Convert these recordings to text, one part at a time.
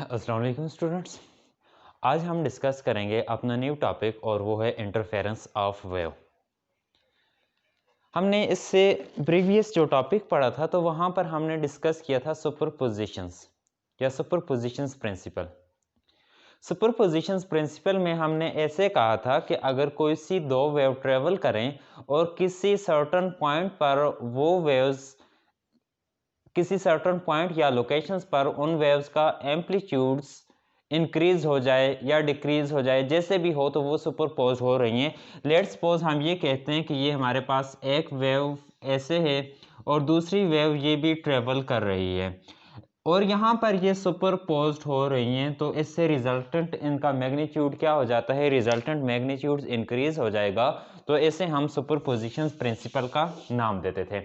अस्सलाम वालेकुम स्टूडेंट्स। आज हम डिस्कस करेंगे अपना न्यू टॉपिक और वो है इंटरफेरेंस ऑफ वेव। हमने इससे प्रीवियस जो टॉपिक पढ़ा था तो वहाँ पर हमने डिस्कस किया था सुपरपोजिशंस या सुपरपोजिशंस प्रिंसिपल। सुपरपोजिशंस प्रिंसिपल में हमने ऐसे कहा था कि अगर कोई सी दो वेव ट्रेवल करें और किसी सर्टन पॉइंट पर वो वेव्स किसी सर्टन पॉइंट या लोकेशंस पर उन वेव्स का एम्पलीट्यूड्स इंक्रीज हो जाए या डिक्रीज हो जाए, जैसे भी हो तो वो सुपरपोज हो रही हैं। लेट्स सपोज हम ये कहते हैं कि ये हमारे पास एक वेव ऐसे है और दूसरी वेव ये भी ट्रेवल कर रही है और यहाँ पर ये सुपरपोज्ड हो रही हैं, तो इससे रिजल्टेंट इनका मैग्नीट्यूड क्या हो जाता है, रिजल्टेंट मैग्नीट्यूड इंक्रीज हो जाएगा। तो इसे हम सुपरपोजिशन प्रिंसिपल का नाम देते थे।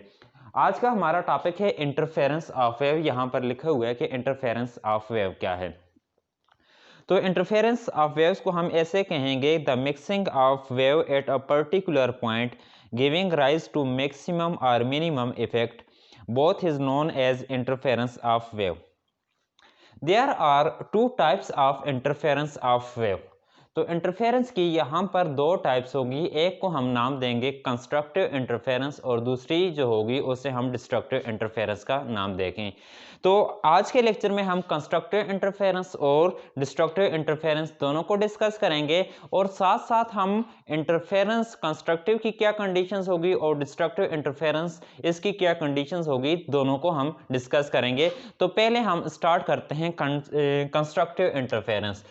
आज का हमारा टॉपिक है इंटरफेरेंस ऑफ वेव। यहाँ पर लिखा हुआ है कि इंटरफेरेंस ऑफ वेव क्या है। तो इंटरफेरेंस ऑफ वेव्स को हम ऐसे कहेंगे, the mixing of wave at a particular point giving rise to maximum और minimum effect, both is known as interference of wave. There are two types of interference of wave. तो interference की यहाँ पर दो टाइप्स होगी, एक को हम नाम देंगे कंस्ट्रक्टिव इंटरफेरेंस और दूसरी जो होगी उसे हम डिस्ट्रक्टिव इंटरफेरेंस का नाम देखें। तो आज के लेक्चर में हम कंस्ट्रक्टिव इंटरफेरेंस और डिस्ट्रक्टिव इंटरफेरेंस दोनों को डिस्कस करेंगे और साथ साथ हम इंटरफेरेंस कंस्ट्रक्टिव की क्या कंडीशंस होगी और डिस्ट्रक्टिव इंटरफेरेंस इसकी क्या कंडीशंस होगी, दोनों को हम डिस्कस करेंगे। तो पहले हम स्टार्ट करते हैं कंस्ट्रक्टिव इंटरफेरेंस।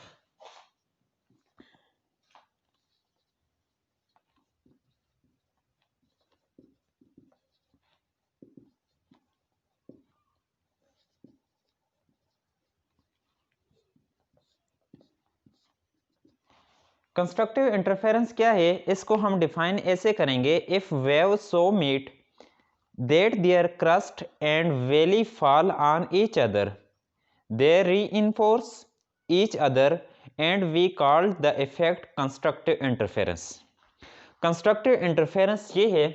कंस्ट्रक्टिव इंटरफेरेंस क्या है, इसको हम डिफाइन ऐसे करेंगे, if wave so meet that their crest and valley fall on each other they reinforce each other and we call the effect constructive interference. Constructive interference ये है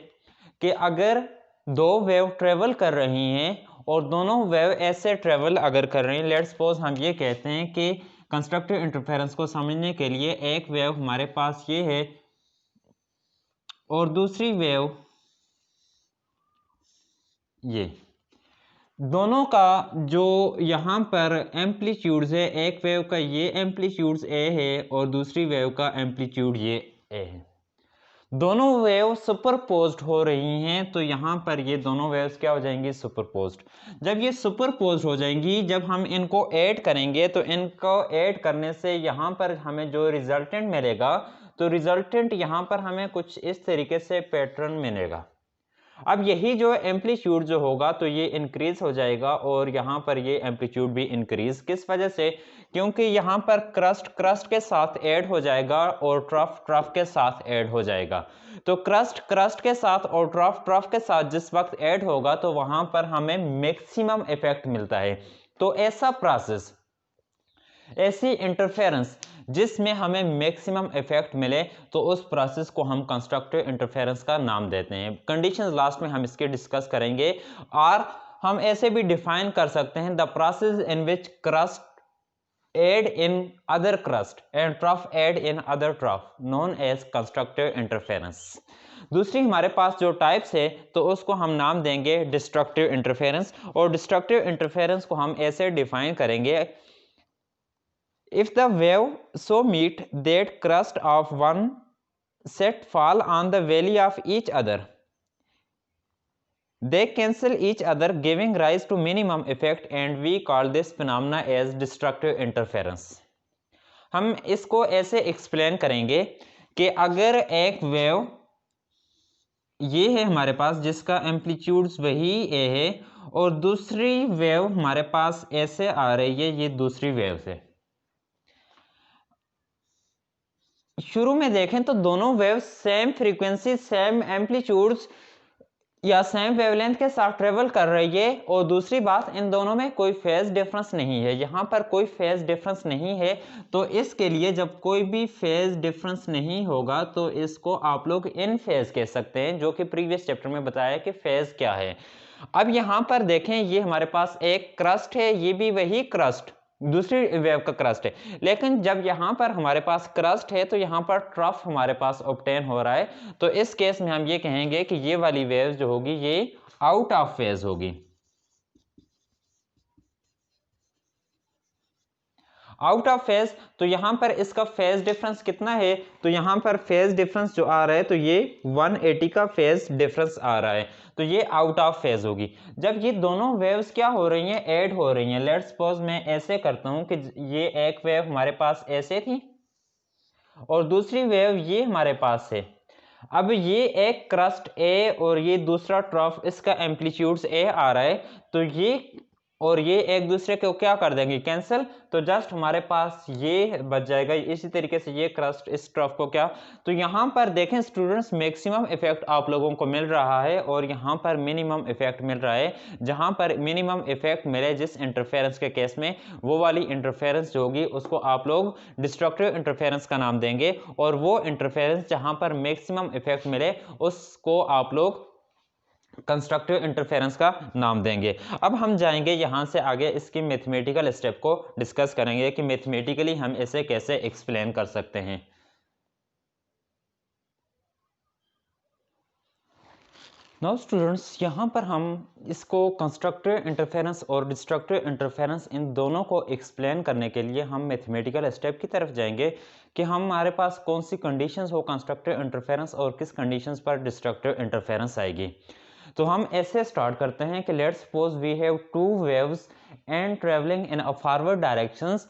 कि अगर दो वेव ट्रेवल कर रही हैं और दोनों वेव ऐसे ट्रेवल अगर कर रही हैं, लेट्स सपोज हम ये कहते हैं कि कंस्ट्रक्टिव इंटरफेरेंस को समझने के लिए एक वेव हमारे पास ये है और दूसरी वेव ये, दोनों का जो यहाँ पर एम्पलीट्यूड्स है, एक वेव का ये एम्पलीट्यूड्स ए है और दूसरी वेव का एम्पलीट्यूड ये ए है। दोनों वेव सुपरपोज्ड हो रही हैं, तो यहाँ पर ये दोनों वेव्स क्या हो जाएंगी, सुपरपोज्ड। जब ये सुपरपोज्ड हो जाएंगी, जब हम इनको ऐड करेंगे तो इनको ऐड करने से यहाँ पर हमें जो रिजल्टेंट मिलेगा, तो रिजल्टेंट यहाँ पर हमें कुछ इस तरीके से पैटर्न मिलेगा। अब यही जो एम्पलीट्यूड जो होगा तो ये इंक्रीज हो जाएगा और यहाँ पर ये एम्पलीट्यूड भी इंक्रीज, किस वजह से, क्योंकि यहाँ पर क्रस्ट के साथ ऐड हो जाएगा और ट्रफ के साथ ऐड हो जाएगा। तो क्रस्ट के साथ और ट्रफ के साथ जिस वक्त ऐड होगा तो वहां पर हमें मैक्सिमम इफेक्ट मिलता है। तो ऐसा प्रोसेस, ऐसी इंटरफेरेंस जिसमें हमें मैक्सिमम इफेक्ट मिले, तो उस प्रोसेस को हम कंस्ट्रक्टिव इंटरफेरेंस का नाम देते हैं। कंडीशंस लास्ट में हम इसके डिस्कस करेंगे और हम ऐसे भी डिफाइन कर सकते हैं, the process in which crust aid in other crust and trough aid in other trough known as constructive interference। दूसरी हमारे पास जो टाइप्स है तो उसको हम नाम देंगे डिस्ट्रक्टिव इंटरफेरेंस और डिस्ट्रक्टिव इंटरफेरेंस को हम ऐसे डिफाइन करेंगे, if the wave so meet that crust of one set fall on the valley of each other they cancel each other giving rise to minimum effect and we call this phenomena as destructive interference। हम इसको ऐसे explain करेंगे कि अगर एक wave ये है हमारे पास जिसका एम्पलीट्यूड्स वही ए है और दूसरी वेव हमारे पास ऐसे आ रही है, ये दूसरी वेव से, शुरू में देखें तो दोनों wave same frequency, same amplitudes या सेम वेवलेंथ के साथ ट्रेवल कर रही है और दूसरी बात, इन दोनों में कोई फेज डिफरेंस नहीं है। यहाँ पर कोई फेज डिफरेंस नहीं है, तो इसके लिए जब कोई भी फेज डिफरेंस नहीं होगा तो इसको आप लोग इन फेज कह सकते हैं, जो कि प्रीवियस चैप्टर में बताया कि फेज क्या है। अब यहाँ पर देखें, ये हमारे पास एक क्रस्ट है, ये भी वही क्रस्ट दूसरी वेव का क्रस्ट है। लेकिन जब यहाँ पर हमारे पास क्रस्ट है तो यहाँ पर ट्रफ हमारे पास ऑब्टेन हो रहा है, तो इस केस में हम ये कहेंगे कि ये वाली वेव जो होगी ये आउट ऑफ फेज होगी। आउट ऑफ फेज, तो यहां पर इसका फेज डिफरेंस कितना है, तो यहां पर फेज डिफरेंस जो आ रहा है तो ये 180 का फेज डिफरेंस आ रहा है, तो ये आउट ऑफ फेज होगी। जब ये दोनों वेव्स क्या हो रही हैं, ऐड हो रही हैं। लेट्स सपोज मैं ऐसे करता हूं कि ये एक वेव हमारे पास ऐसे थी और दूसरी वेव ये हमारे पास है। अब ये एक क्रस्ट ए और ये दूसरा ट्रफ, इसका एम्पलीट्यूड्स ए आ रहा है, तो ये और ये एक दूसरे को क्या कर देंगे, कैंसिल, तो जस्ट हमारे पास ये बच जाएगा। इसी तरीके से ये क्रस्ट इस ट्रफ को क्या, तो यहाँ पर देखें स्टूडेंट्स मैक्सिमम इफेक्ट आप लोगों को मिल रहा है और यहाँ पर मिनिमम इफेक्ट मिल रहा है। जहाँ पर मिनिमम इफेक्ट मिले जिस इंटरफेरेंस के केस में, वो वाली इंटरफेरेंस जो होगी उसको आप लोग डिस्ट्रक्टिव इंटरफेरेंस का नाम देंगे, और वो इंटरफेरेंस जहाँ पर मैक्सिमम इफेक्ट मिले उसको आप लोग कंस्ट्रक्टिव इंटरफेरेंस का नाम देंगे। अब हम जाएंगे यहां से आगे इसकी मैथमेटिकल स्टेप को डिस्कस करेंगे कि मैथमेटिकली हम इसे कैसे एक्सप्लेन कर सकते हैं। नाउ स्टूडेंट्स, यहाँ पर हम इसको कंस्ट्रक्टिव इंटरफेरेंस और डिस्ट्रक्टिव इंटरफेरेंस इन दोनों को एक्सप्लेन करने के लिए हम मैथमेटिकल स्टेप की तरफ जाएंगे कि हमारे पास कौन सी कंडीशंस हो कंस्ट्रक्टिव इंटरफेरेंस और किस कंडीशंस पर डिस्ट्रक्टिव इंटरफेरेंस आएगी। तो हम ऐसे स्टार्ट करते हैं कि let's suppose we have two waves and travelling in a forward directions.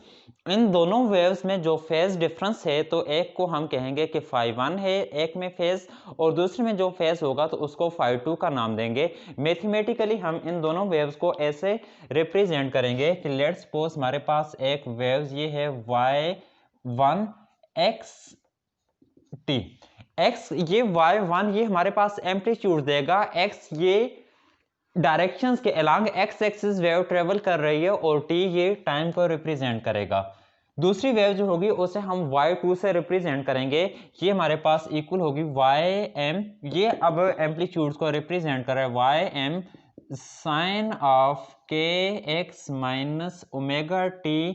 इन दोनों वेव्स में जो फेज डिफरेंस है तो एक को हम कहेंगे कि φ1 है एक में फेज, और दूसरे में जो फेज होगा तो उसको φ2 का नाम देंगे। मैथमेटिकली हम इन दोनों वेव्स को ऐसे रिप्रेजेंट करेंगे कि लेट्स सपोज हमारे पास एक वेव्स ये है y1 xt x, ये y1 ये हमारे पास एम्पलीट्यूड देगा, x ये डायरेक्शंस के along x axis wave travel कर रही है और t ये टाइम को रिप्रेजेंट करेगा। दूसरी वेव जो होगी उसे हम y2 से रिप्रेजेंट करेंगे, ये हमारे पास इक्वल होगी ym, ये अब एम्पलीट्यूड को रिप्रेजेंट कर रहा है ym sine of kx minus omega t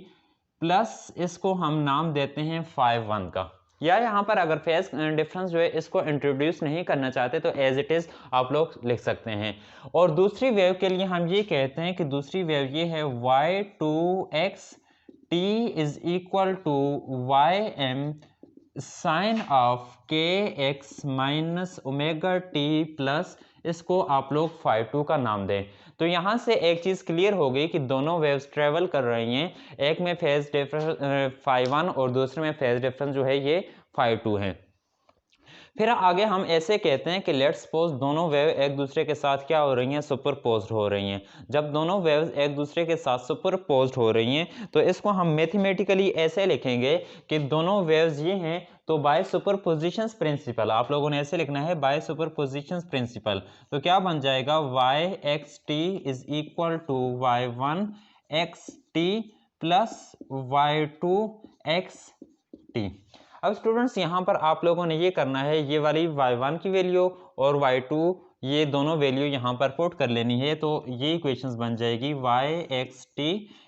plus इसको हम नाम देते हैं φ1 का। या यहाँ पर अगर फेज डिफरेंस जो है इसको इंट्रोड्यूस नहीं करना चाहते तो एज इट इज आप लोग लिख सकते हैं। और दूसरी वेव के लिए हम ये कहते हैं कि दूसरी वेव ये है y2x t is equal to ym sine of kx minus omega t plus इसको आप लोग φ2 का नाम दें। तो यहाँ से एक चीज़ क्लियर हो गई कि दोनों वेव्स ट्रेवल कर रही हैं, एक में फेज डिफरेंस φ1 और दूसरे में फेज डिफरेंस जो है ये φ2 है। फिर आगे हम ऐसे कहते हैं कि लेट्स सपोज दोनों वेव एक दूसरे के साथ क्या हो रही हैं, सुपरपोज्ड हो रही हैं। जब दोनों वेव्स एक दूसरे के साथ सुपरपोज्ड हो रही हैं तो इसको हम मैथमेटिकली ऐसे लिखेंगे कि दोनों वेव्स ये हैं, तो बाय सुपरपोजिशंस प्रिंसिपल आप लोगों ने ऐसे लिखना है, बाय सुपरपोजिशंस प्रिंसिपल। तो क्या बन जाएगा yxt is equal to y1xt plus y2xt। अब स्टूडेंट्स यहाँ पर आप लोगों ने ये करना है, ये वाली y1 की वैल्यू और y2 ये दोनों वैल्यू यहाँ पर पुट कर लेनी है, तो ये इक्वेशंस बन जाएगी yxt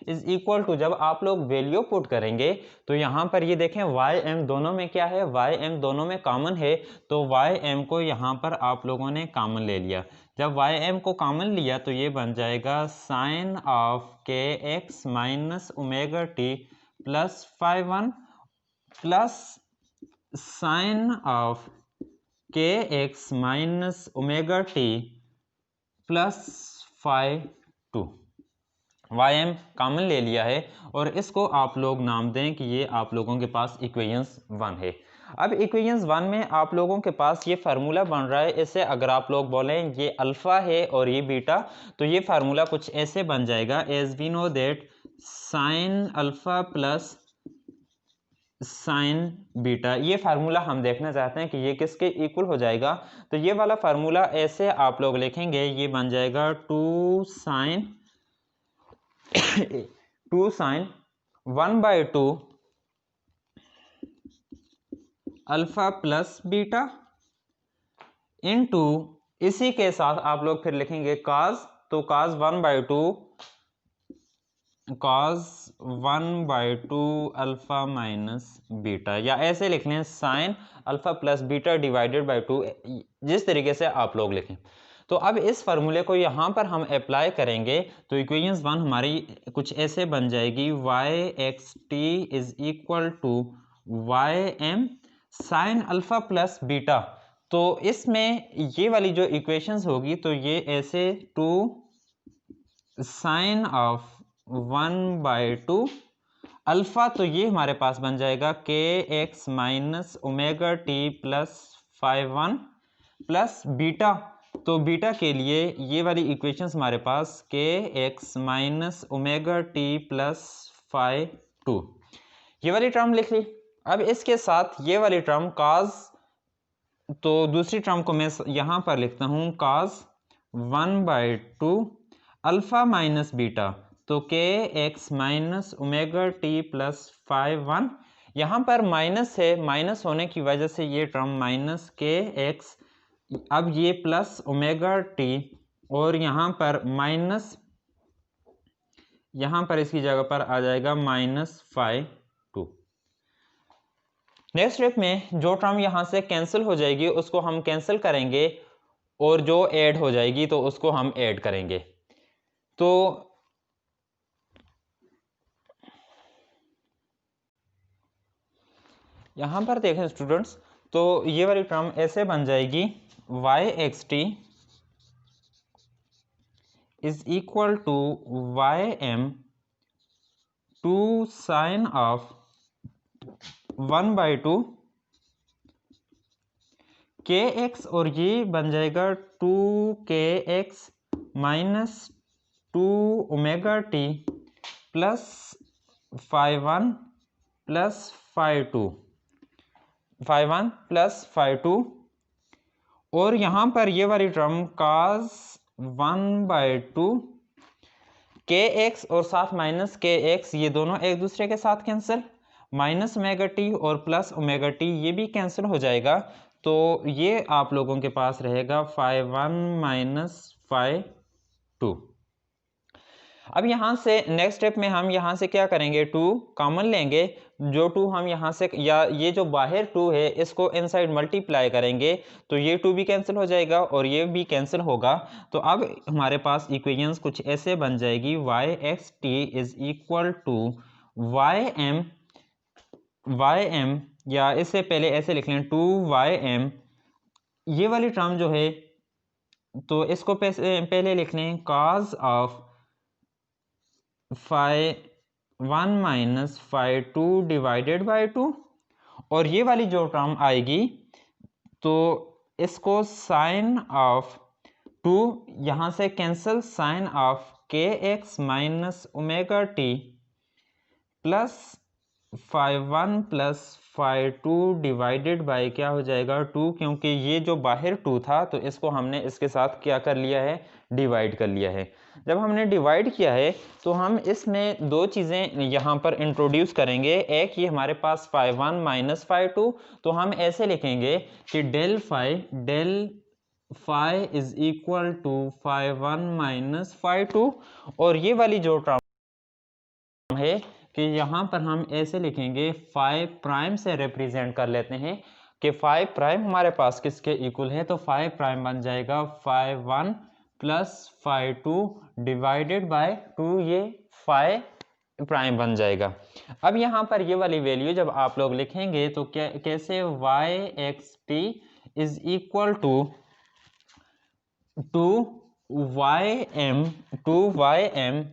इज इक्वल टू, जब आप लोग वैल्यू पुट करेंगे तो यहाँ पर ये देखें ym दोनों में क्या है, ym दोनों में कॉमन है, तो ym को यहाँ पर आप लोगों ने कॉमन ले लिया। जब ym को कॉमन लिया तो ये बन जाएगा sine of kx minus omega t plus φ1 plus sine of kx minus omega t plus φ2। ym common ले लिया है और इसको आप लोग नाम दें कि ये आप लोगों के पास इक्वेशंस 1 है। अब इक्वेशंस 1 में आप लोगों के पास ये फार्मूला बन रहा है, इसे अगर आप लोग बोलें ये अल्फा है और ये बीटा, तो ये फार्मूला कुछ ऐसे बन जाएगा, as we know that sine alpha plus sine beta. ये फार्मूला हम देखना चाहते हैं कि ये किसके इक्वल हो जाएगा, तो ये वाला फार्मूला ऐसे आप लोग लिखेंगे, ये बन जाएगा 2 sine 1/2 alpha plus beta into, इसी के साथ आप लोग फिर लिखेंगे cos, तो cos 1/2 cos 1/2 alpha minus beta, या ऐसे लिख लें sign alpha plus beta divided by 2, जिस तरीके से आप लोग लिखें। तो अब इस फार्मूले को यहाँ पर हम अप्लाई करेंगे तो इक्वेशंस 1 हमारी कुछ ऐसे बन जाएगी, y x T is equal to Y m sine alpha plus beta. तो इसमें ये वाली जो इक्वेशंस होगी तो ये ऐसे 2 साइन ऑफ 1/2 अल्फा, तो ये हमारे पास बन जाएगा के x minus omega T plus 5/1 plus beta. तो बीटा के लिए ये वाली इक्वेशंस हमारे पास के x minus omega T plus 5/2, ये वाली टर्म लिख ली। अब इसके साथ ये वाली टर्म काज, तो दूसरी टर्म को मैं यहाँ पर लिखता हूँ काज 1/2 अल्फा माइनस बीटा, तो के x minus omega T plus 5/1, यहाँ पर माइनस है, माइनस होने की वजह से ये टर्म माइनस के एक्स, अब ये प्लस ओमेगा टी और यहाँ पर माइनस, यहाँ पर इसकी जगह पर आ जाएगा -5/2। नेक्स्ट स्टेप में जो टर्म यहाँ से कैंसिल हो जाएगी उसको हम कैंसिल करेंगे और जो ऐड हो जाएगी तो उसको हम ऐड करेंगे। तो यहाँ पर देखें स्टूडेंट्स, तो ये वाली टर्म ऐसे बन जाएगी, y x T is equal to Y m 2 sine of 1/2 k x, और ये बन जाएगा 2 k x minus 2 omega T plus 5/1 plus 5/2 plus 5/2, और यहाँ पर ये वाली टर्म cos 1/2 के एक्स और साथ माइनस के एक्स, ये दोनों एक दूसरे के साथ कैंसिल, माइनस ओमेगा टी और प्लस ओमेगा टी ये भी कैंसिल हो जाएगा। तो ये आप लोगों के पास रहेगा 5/1 माइनस 5/2। अब यहाँ से नेक्स्ट स्टेप में हम यहाँ से क्या करेंगे, 2 कॉमन लेंगे, जो 2 हम यहाँ से, या ये जो बाहर 2 है इसको इनसाइड मल्टीप्लाई करेंगे तो ये 2 भी कैंसिल हो जाएगा और ये भी कैंसिल होगा। तो अब हमारे पास इक्वेशंस कुछ ऐसे बन जाएगी, y x T is equal to Y m, या इससे पहले ऐसे लिख लें 2 ये वाली टर्म जो है तो इसको पहले लिख लें cos of 1 minus 5/2 divided by 2, और ये वाली जो टर्म आएगी तो इसको साइन ऑफ 2 यहाँ से कैंसिल, साइन ऑफ के x minus omega T plus 5/1 plus 5/2 divided by क्या हो जाएगा 2, क्योंकि ये जो बाहर 2 था तो इसको हमने इसके साथ क्या कर लिया है, डिवाइड कर लिया है। जब हमने डिवाइड किया है तो हम इसमें दो चीज़ें यहाँ पर इंट्रोड्यूस करेंगे। एक ये हमारे पास 5/1 माइनस 5/2, तो हम ऐसे लिखेंगे कि del phi is equal to 5/1 minus 5/2, और ये वाली जो टर्म है कि यहाँ पर हम ऐसे लिखेंगे 5 प्राइम से रिप्रेजेंट कर लेते हैं कि 5 प्राइम हमारे पास किसके इक्वल है, तो 5 प्राइम बन जाएगा 5/1 प्लस 5/2 डिवाइडेड बाय 2, ये 5 प्राइम बन जाएगा। अब यहाँ पर ये वाली वैल्यू जब आप लोग लिखेंगे तो कैसे, Y x T is equal to Y M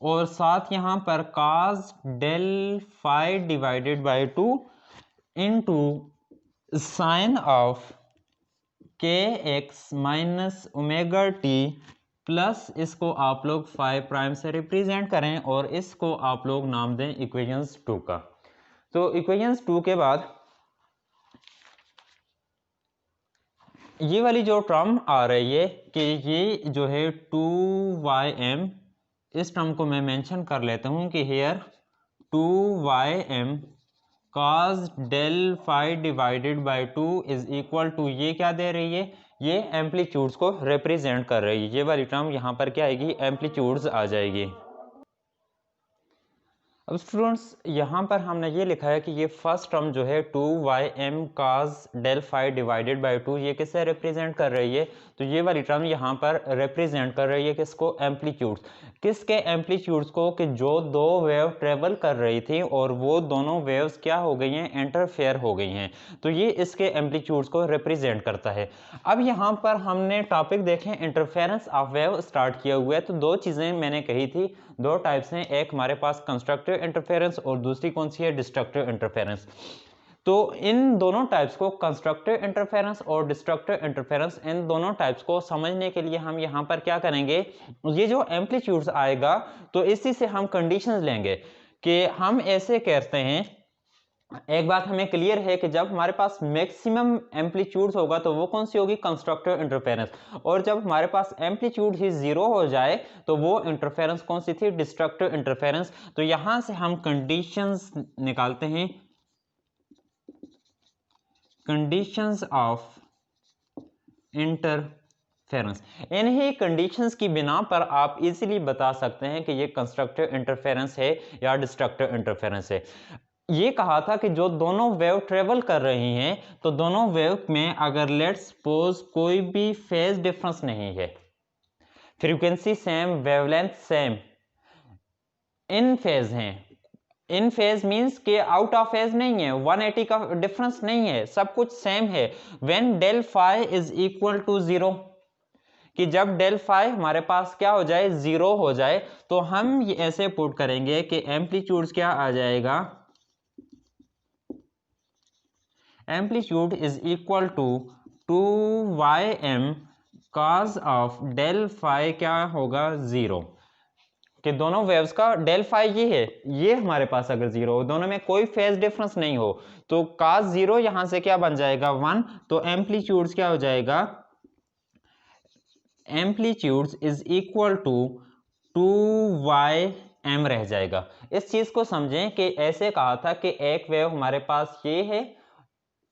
और साथ यहाँ पर cos del phi divided by 2 into sine of के x minus omega T plus, इसको आप लोग 5 प्राइम से रिप्रेजेंट करें और इसको आप लोग नाम दें इक्वेशंस 2 का। तो इक्वेशंस 2 के बाद ये वाली जो टर्म आ रही है कि ये जो है 2ym, इस टर्म को मैं मेंशन कर लेता हूँ कि here 2ym cos del phi divided by 2 is equal to, ये क्या दे रही है, ये एम्पलीट्यूड्स को रिप्रेजेंट कर रही है। ये वाली टर्म यहाँ पर क्या आएगी, एम्पलीट्यूड्स आ जाएगी। अब स्टूडेंट्स यहाँ पर हमने ये लिखा है कि ये फर्स्ट टर्म जो है 2y_m cos del phi divided by 2, ये किससे रिप्रेजेंट कर रही है? तो ये वाली टर्म यहाँ पर रिप्रेजेंट कर रही है किसको? एम्पलीट्यूड्स। किसके एम्पलीट्यूड्स को? कि जो दो वेव ट्रेवल कर रही थी और वो दोनों वेव्स क्या हो गई हैं? इंटरफेयर हो गई हैं। तो ये इसके एम्पलीट्यूड्स को रिप्रेजेंट करता है। अब यहाँ पर हमने टॉपिक देखें इंटरफेरेंस ऑफ वेव स्टार्ट किया हुआ है। तो दो चीज़ें मैंने कही थी, दो टाइप्स हैं, एक हमारे पास कंस्ट्रक्टिव इंटरफेरेंस और दूसरी कौन सी है? Destructive interference. तो इन दोनों टाइप्स को, कंस्ट्रक्टिव इंटरफेरेंस और डिस्ट्रक्टिव इंटरफेरेंस, इन दोनों टाइप्स को समझने के लिए हम यहाँ पर क्या करेंगे? ये जो एम्पलीट्यूड्स आएगा तो इसी से हम कंडीशंस लेंगे कि हम ऐसे कहते हैं, एक बात हमें क्लियर है कि जब हमारे पास मैक्सिमम एम्पलीट्यूड होगा तो वो कौन सी होगी? Constructive interference. और जब हमारे पास एम्पलीट्यूड ही जीरो हो जाए तो वो इंटरफेरेंस कौन सी थी? Destructive interference. तो यहां से हम कंडीशंस निकालते हैं, कंडीशंस ऑफ इंटरफेरेंस। इन्हीं कंडीशंस की बिना पर आप इजीली बता सकते हैं कि ये कंस्ट्रक्टिव इंटरफेरेंस है या डिस्ट्रक्टिव इंटरफेरेंस है। ये कहा था कि जो दोनों वेव ट्रेवल कर रही हैं तो दोनों वेव में अगर लेट्स सपोज कोई भी फेज डिफरेंस नहीं है, फ्रीक्वेंसी सेम, वेवलेंथ सेम, इन फेज हैं, इन फेज मींस के आउट ऑफ फेज नहीं है, 180 का डिफरेंस नहीं है, सब कुछ सेम है। When del phi is equal to 0, कि जब डेल फाई हमारे पास क्या हो जाए? 0 हो जाए, तो हम ये ऐसे पुट करेंगे कि एम्पलीट्यूड क्या आ जाएगा? Amplitude is equal to 2y_m cos of del phi क्या होगा? 0। कि दोनों वेव्स का डेल फाई ये है, ये हमारे पास अगर 0 हो, दोनों में कोई फेज डिफरेंस नहीं हो, तो cos 0 यहां से क्या बन जाएगा? 1। तो एम्पलीट्यूड क्या हो जाएगा? Amplitude is equal to 2y_m रह जाएगा। इस चीज को समझें कि ऐसे कहा था कि एक वेव हमारे पास ये है,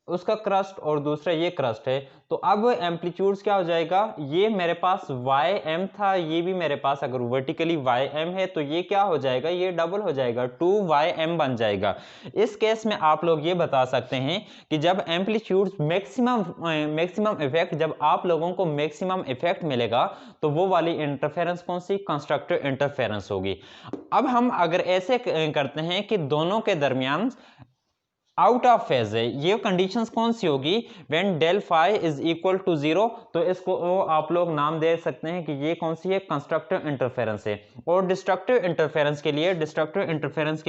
उसका क्रस्ट, और दूसरा ये क्रस्ट है, तो अब एम्पलीट्यूड्स क्या हो जाएगा? ये मेरे पास y_m था, ये भी मेरे पास अगर वर्टिकली y_m है तो ये क्या हो जाएगा? ये डबल हो जाएगा, 2y_m बन जाएगा। इस केस में आप लोग ये बता सकते हैं कि जब एम्पलीट्यूड्स मैक्सिमम इफेक्ट, जब आप लोगों को मैक्सिमम इफेक्ट मिलेगा तो वो वाली इंटरफेरेंस कौन सी? कंस्ट्रक्टिव इंटरफेरेंस होगी। अब हम अगर ऐसे करते हैं कि दोनों के दरमियान आउट ऑफ फेज है, ये कंडीशंस कौन सी होगी? When del phi is equal to 0, तो इसको आप लोग नाम दे सकते हैं कि ये कौन सी है? कंस्ट्रक्टिव इंटरफेरेंस है। और डिस्ट्रक्टिव इंटरफेरेंस के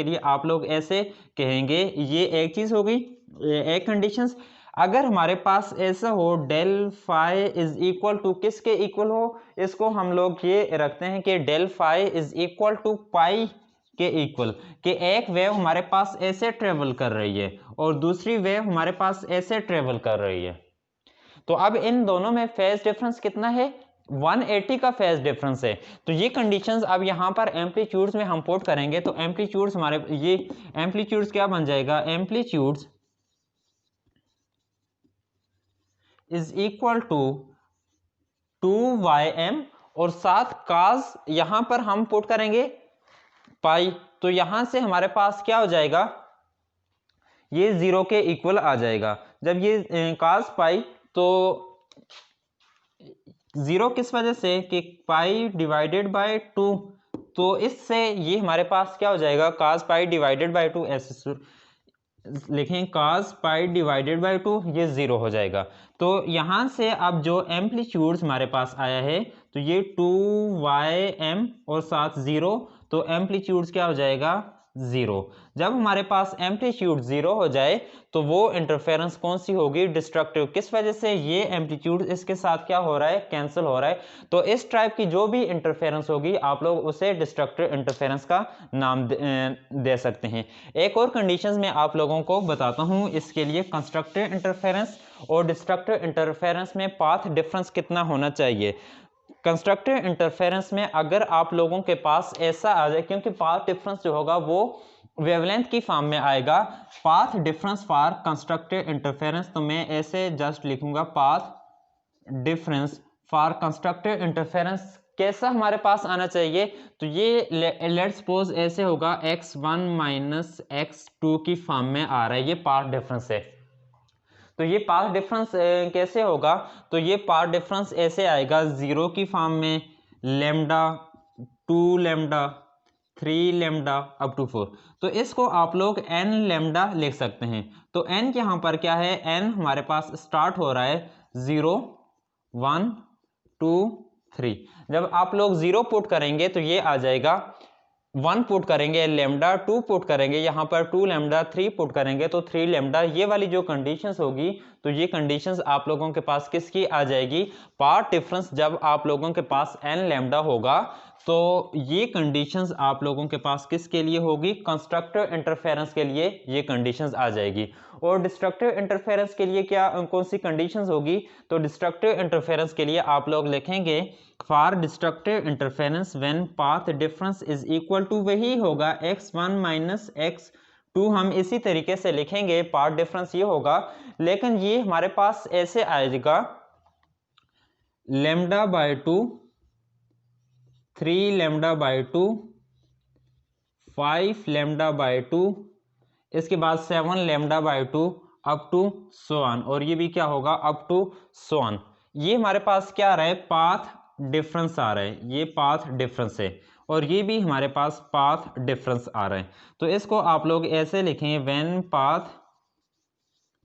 लिए आप लोग ऐसे कहेंगे, ये एक चीज हो गई, एक कंडीशंस। अगर हमारे पास ऐसा हो del phi is equal to किसके इक्वल हो? इसको हम लोग ये रखते हैं कि del phi is equal to pi के इक्वल, कि एक वेव हमारे पास ऐसे ट्रेवल कर रही है और दूसरी वेव हमारे पास ऐसे ट्रेवल कर रही है। तो अब इन दोनों में फेज डिफरेंस कितना है? 180 का फेज डिफरेंस है। तो ये कंडीशंस अब यहां पर एम्पलीट्यूड्स में हम पुट करेंगे, तो एम्पलीट्यूड्स हमारे, ये एम्पलीट्यूड्स क्या बन जाएगा? Amplitudes is equal to 2y_m और साथ cos यहां पर हम पुट करेंगे पाई, तो यहां से हमारे पास क्या हो जाएगा? ये 0 के इक्वल आ जाएगा। जब ये cos पाई, तो 0 किस वजह से? कि पाई डिवाइडेड बाय 2, तो इससे ये हमारे पास क्या हो जाएगा? cos पाई डिवाइडेड बाय 2, ऐसे लिखें cos पाई डिवाइडेड बाय 2, ये 0 हो जाएगा। तो यहां से अब जो एम्पलीट्यूड हमारे पास आया है, तो ये 2y_m और साथ 0, तो एम्पलीट्यूड क्या हो जाएगा? 0। जब हमारे पास एम्पलीट्यूड 0 हो जाए तो वो इंटरफेरेंस कौन सी होगी? डिस्ट्रक्टिव। किस वजह से? ये एम्पलीट्यूड इसके साथ क्या हो रहा है? कैंसिल हो रहा है। तो इस टाइप की जो भी इंटरफेरेंस होगी आप लोग उसे डिस्ट्रक्टिव इंटरफेरेंस का नाम दे सकते हैं। एक और कंडीशंस में आप लोगों को बताता हूं इसके लिए। कंस्ट्रक्टिव इंटरफेरेंस और डिस्ट्रक्टिव इंटरफेरेंस में पाथ डिफरेंस कितना होना चाहिए? कंस्ट्रक्टिव इंटरफेरेंस में अगर आप लोगों के पास ऐसा आ जाए, क्योंकि पाथ डिफरेंस जो होगा वो वेवलेंथ की फॉर्म में आएगा, path difference for constructive interference, तो मैं ऐसे जस्ट लिखूंगा path difference for constructive interference कैसा हमारे पास आना चाहिए, तो ये लेट्स सपोज ऐसे होगा x1 माइनस x2 की फॉर्म में आ रहा है, ये पाथ डिफरेंस है। तो ये पाथ डिफरेंस कैसे होगा, तो ये पाथ डिफरेंस ऐसे आएगा 0 की फॉर्म में, lambda, 2 lambda, 3 lambda up to 4। तो इसको आप लोग n लेमडा लिख सकते हैं। तो n यहाँ पर क्या है, n हमारे पास स्टार्ट हो रहा है 0 1 2 3। जब आप लोग 0 पुट करेंगे तो ये आ जाएगा, 1 पुट करेंगे लेमडा, 2 पुट करेंगे यहाँ पर 2 लेमडा, 3 पुट करेंगे तो 3 लेमडा। ये वाली जो कंडीशंस होगी, तो ये कंडीशंस आप लोगों के पास किसकी आ जाएगी, पाथ डिफरेंस। जब आप लोगों के पास n लेमडा होगा तो ये कंडीशंस आप लोगों के पास किसके लिए होगी, कंस्ट्रक्टिव इंटरफेरेंस के लिए ये कंडीशंस आ जाएगी। और डिस्ट्रक्टिव इंटरफेरेंस के लिए क्या कौन सी कंडीशंस होगी, तो डिस्ट्रक्टिव इंटरफेरेंस के लिए आप लोग लिखेंगे for destructive interference when path difference is equal to, वही होगा x1 माइनस x2। हम इसी तरीके से लिखेंगे, पाथ डिफरेंस ये होगा, लेकिन ये हमारे पास ऐसे आएगा lambda by 2, 3 lambda by 2, 5 lambda by 2, इसके बाद 7 lambda by 2 up to so on, और ये भी क्या होगा अप टू सो ऑन। ये हमारे पास क्या आ रहा है, पाथ डिफरेंस आ रहा है, ये पाथ डिफरेंस है, और ये भी हमारे पास पाथ डिफरेंस आ रहा है। तो इसको आप लोग ऐसे लिखेंगे, when path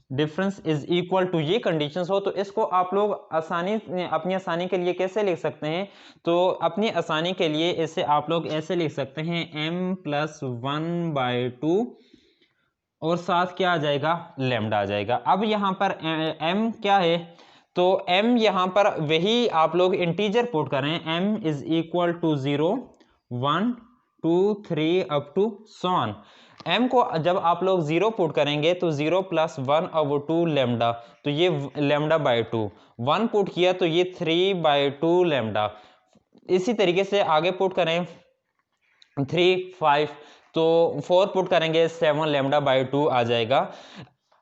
difference is equal to, ये कंडीशंस हो। तो इसको आप लोग अपनी आसानी के लिए कैसे लिख सकते हैं, तो अपनी आसानी के लिए इसे आप लोग ऐसे लिख सकते हैं m+1/2 और साथ क्या आ जाएगा, लेमडा आ जाएगा। अब यहाँ पर m क्या है, तो m यहाँ पर वही आप लोग इंटीजर पुट करें, m is equal to 0 1 2 3 up to so on. m को जब आप लोग 0 पुट करेंगे तो 0 + 1 और 2 लेमडा, तो ये लेमडा बाय 2। 1 पुट किया तो ये 3/2 लेमडा। इसी तरीके से आगे पुट करें 3 5, तो 4 पुट करेंगे 7 लेमडा बाय 2 आ जाएगा।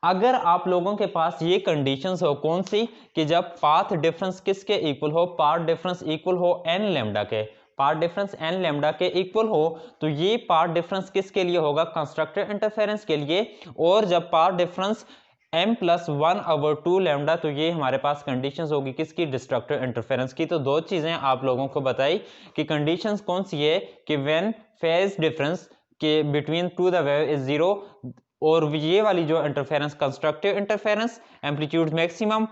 अगर आप लोगों के पास ये कंडीशंस हो, कौन सी, कि जब पाथ डिफरेंस किसके इक्वल हो, पाथ डिफरेंस इक्वल हो n लेमडा के, पाथ डिफरेंस n लेमडा के इक्वल हो, तो ये पाथ डिफरेंस किसके लिए होगा, कंस्ट्रक्टिव इंटरफेरेंस के लिए। और जब पाथ डिफरेंस m+1/2 लेमडा, तो ये हमारे पास कंडीशंस होगी किसकी, डिस्ट्रक्टिव इंटरफेरेंस की। तो दो चीजें आप लोगों को बताई कि कंडीशंस कौन सी है, कि व्हेन फेज डिफरेंस के between two the wave is 0, और ये वाली जो interference constructive interference, amplitude maximum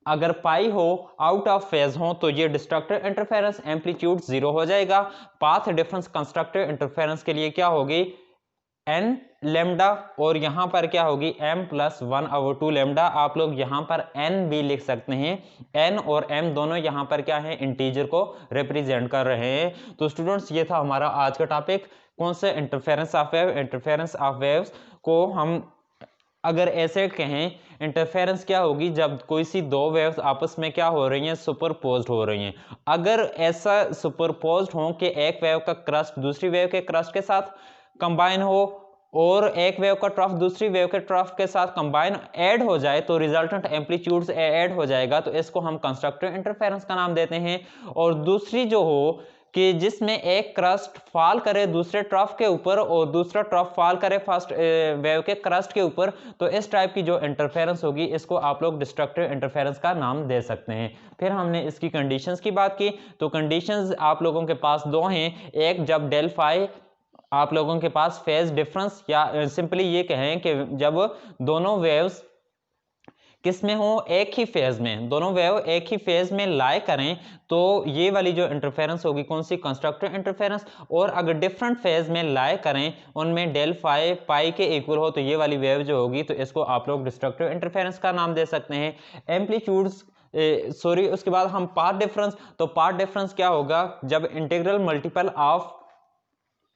अगर पाई हो, आउट ऑफ फेज हो, तो ये डिस्ट्रक्टिव इंटरफेरेंस, एम्पलीट्यूड 0 हो जाएगा। पाथ डिफरेंस कंस्ट्रक्टिव इंटरफेरेंस के लिए क्या होगी, n लेमडा, और यहां पर क्या होगी m+1/2 लेमडा। आप लोग यहां पर n भी लिख सकते हैं, n और m दोनों यहां पर क्या है, इंटीजर को रिप्रेजेंट कर रहे हैं। तो स्टूडेंट्स ये था हमारा आज का टॉपिक, कौन से, interference of wave. Interference of waves को हम अगर ऐसे कहें, इंटरफेरेंस क्या होगी, जब कोई सी दो वेव्स आपस में क्या हो रही हैं, सुपरपोज्ड हो रही हैं। अगर ऐसा सुपरपोज्ड हो कि एक वेव का क्रस्ट दूसरी वेव के क्रस्ट के साथ कंबाइन हो, और एक वेव का ट्रफ दूसरी वेव के ट्रफ के साथ कंबाइन ऐड हो जाए, तो रिजल्टेंट एम्पलीट्यूड से ऐड हो जाएगा, तो इसको हम कंस्ट्रक्टिव इंटरफेरेंस का नाम देते हैं। और दूसरी जो हो कि जिसमें एक क्रस्ट फॉल करे दूसरे ट्रफ के ऊपर और दूसरा ट्रफ फॉल करे फर्स्ट वेव के क्रस्ट के ऊपर, तो इस टाइप की जो इंटरफेरेंस होगी, इसको आप लोग डिस्ट्रक्टिव इंटरफेरेंस का नाम दे सकते हैं। फिर हमने इसकी कंडीशंस की बात की, तो कंडीशंस आप लोगों के पास दो हैं, एक जब डेल फाई आप लोगों के पास फेज डिफरेंस, या सिंपली ये कहें कि जब दोनों वेव्स किस में हो, एक ही फेज में, दोनों वेव एक ही फेज में लाई करें, तो ये वाली जो इंटरफेरेंस होगी कौन सी, कंस्ट्रक्टिव इंटरफेरेंस। और अगर डिफरेंट फेज में लाई करें, उनमें डेल फाई पाई के इक्वल हो, तो ये वाली वेव जो होगी, तो इसको आप लोग डिस्ट्रक्टिव इंटरफेरेंस का नाम दे सकते हैं। एम्पलीट्यूड्स सॉरी, उसके बाद हम पाथ डिफरेंस, तो पाथ डिफरेंस क्या होगा, जब integral multiple of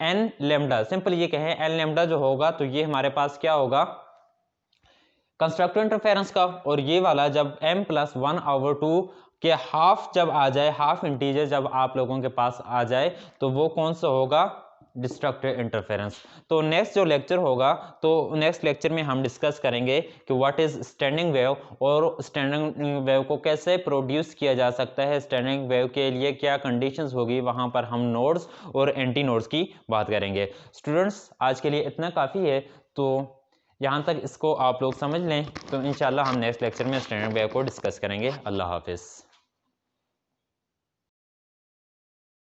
n lambda, simple ये कहें n लेमडा जो होगा, तो ये हमारे पास क्या होगा, कंस्ट्रक्टिव इंटरफेरेंस का। और ये वाला जब m+1/2 के हाफ जब आ जाए, हाफ इंटीजर जब आप लोगों के पास आ जाए, तो वो कौन सा होगा, डिस्ट्रक्टिव इंटरफेरेंस। तो नेक्स्ट जो लेक्चर होगा, तो नेक्स्ट लेक्चर में हम डिस्कस करेंगे कि व्हाट इज़ स्टैंडिंग वेव और स्टैंडिंग वेव को कैसे प्रोड्यूस किया जा सकता है, स्टैंडिंग वेव के लिए क्या कंडीशंस होगी, वहाँ पर हम नोड्स और एंटी नोड्स की बात करेंगे। स्टूडेंट्स, आज के लिए इतना काफ़ी है, तो यहाँ तक इसको आप लोग समझ लें। तो इंशाल्लाह हम नेक्स्ट लेक्चर में स्टैंडिंग वेव को डिस्कस करेंगे। अल्लाह हाफिज़।